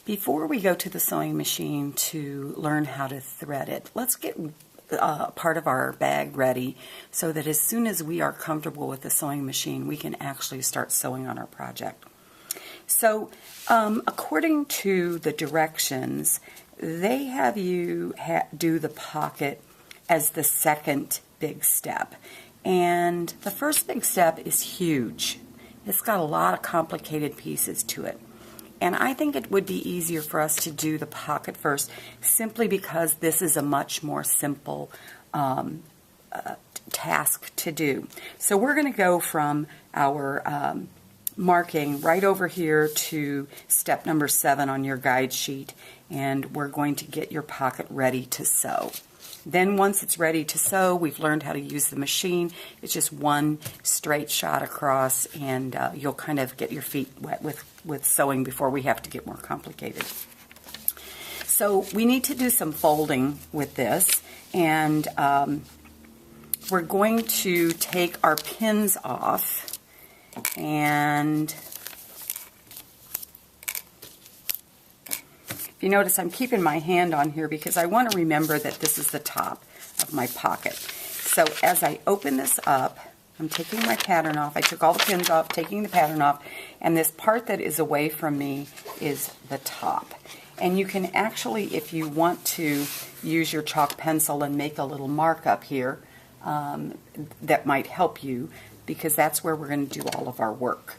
Before we go to the sewing machine to learn how to thread it, let's get part of our bag ready so that as soon as we are comfortable with the sewing machine, we can actually start sewing on our project. So according to the directions, they have you do the pocket as the second big step. And the first big step is huge. It's got a lot of complicated pieces to it. And I think it would be easier for us to do the pocket first, simply because this is a much more simple task to do. So we're going to go from our marking right over here to step number 7 on your guide sheet, and we're going to get your pocket ready to sew. Then once it's ready to sew, we've learned how to use the machine. It's just one straight shot across, and you'll kind of get your feet wet with sewing before we have to get more complicated. So we need to do some folding with this, and we're going to take our pins off, and if you notice, I'm keeping my hand on here because I want to remember that this is the top of my pocket. So as I open this up, I'm taking my pattern off. I took all the pins off, taking the pattern off, and this part that is away from me is the top. And you can actually, if you want to, use your chalk pencil and make a little mark up here that might help you, because that's where we're going to do all of our work.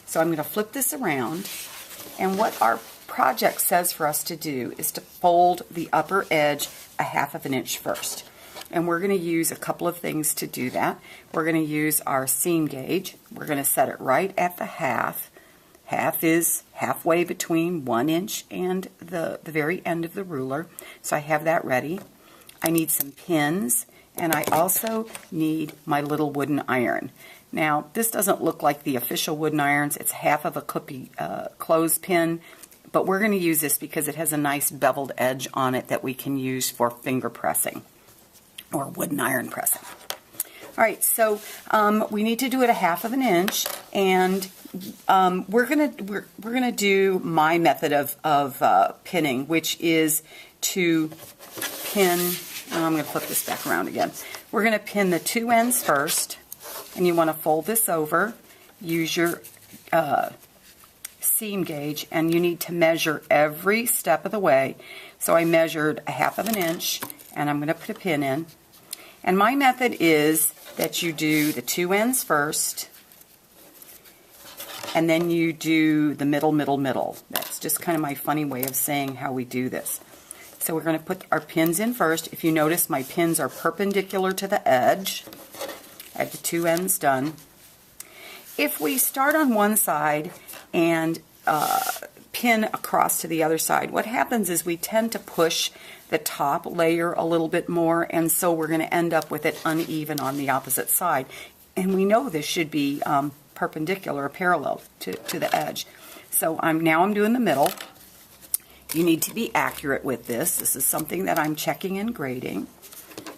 So I'm going to flip this around, and what our project says for us to do is to fold the upper edge 1/2 inch first. And we're going to use a couple of things to do that. We're going to use our seam gauge. We're going to set it right at the half. Half is halfway between 1 inch and the very end of the ruler. So I have that ready. I need some pins, and I also need my little wooden iron. Now, this doesn't look like the official wooden irons. It's half of a clippy clothespin, but we're going to use this because it has a nice beveled edge on it that we can use for finger pressing or wooden iron pressing. All right, so we need to do it 1/2 inch, and we're gonna do my method of pinning, which is to pin. I'm going to flip this back around again. We're going to pin the 2 ends first, and you want to fold this over. Use your seam gauge, and you need to measure every step of the way. So I measured 1/2 inch, and I'm going to put a pin in. And my method is that you do the 2 ends first, and then you do the middle. That's just kind of my funny way of saying how we do this. So we're going to put our pins in first. If you notice, my pins are perpendicular to the edge. I have the 2 ends done. If we start on one side and pin across to the other side, what happens is we tend to push the top layer a little bit more, and so we're going to end up with it uneven on the opposite side. And we know this should be perpendicular or parallel to the edge. So now I'm doing the middle. You need to be accurate with this. This is something that I'm checking and grading.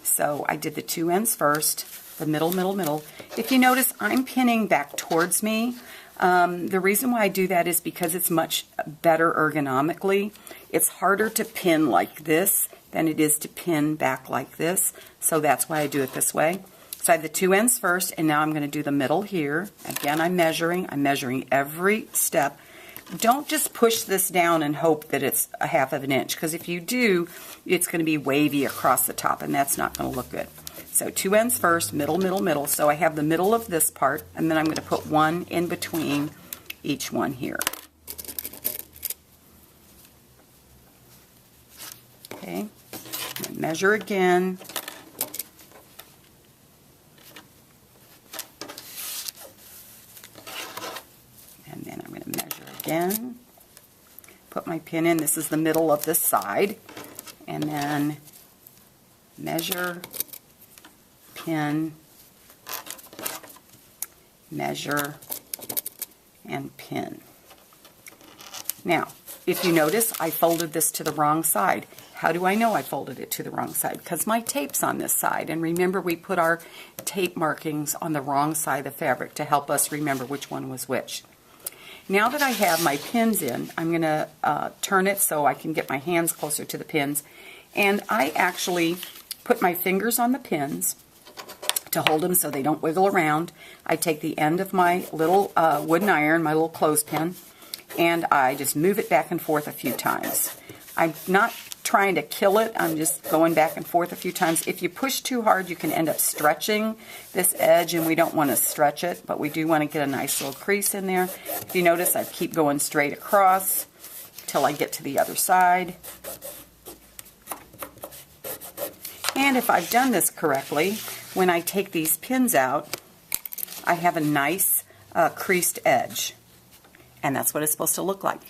So I did the 2 ends first, the middle. If you notice, I'm pinning back towards me. The reason why I do that is because it's much better ergonomically. It's harder to pin like this than it is to pin back like this, so that's why I do it this way. So I have the 2 ends first, and now I'm going to do the middle here. Again, I'm measuring every step. Don't just push this down and hope that it's 1/2 inch, because if you do, it's going to be wavy across the top, and that's not going to look good. So 2 ends first, middle. So I have the middle of this part, and then I'm going to put one in between each one here. Okay, and measure again. And then I'm going to measure again. Put my pin in. This is the middle of this side. And then measure, pin, measure, and pin. Now, if you notice, I folded this to the wrong side. How do I know I folded it to the wrong side? Because my tape's on this side. And remember, we put our tape markings on the wrong side of the fabric to help us remember which one was which. Now that I have my pins in, I'm going to turn it so I can get my hands closer to the pins. And I actually put my fingers on the pins to hold them so they don't wiggle around. I take the end of my little wooden iron, my little clothespin, and I just move it back and forth a few times. I'm not trying to kill it, I'm just going back and forth a few times. If you push too hard, you can end up stretching this edge, and we don't want to stretch it, but we do want to get a nice little crease in there. If you notice, I keep going straight across till I get to the other side. And if I've done this correctly, when I take these pins out, I have a nice creased edge. And that's what it's supposed to look like.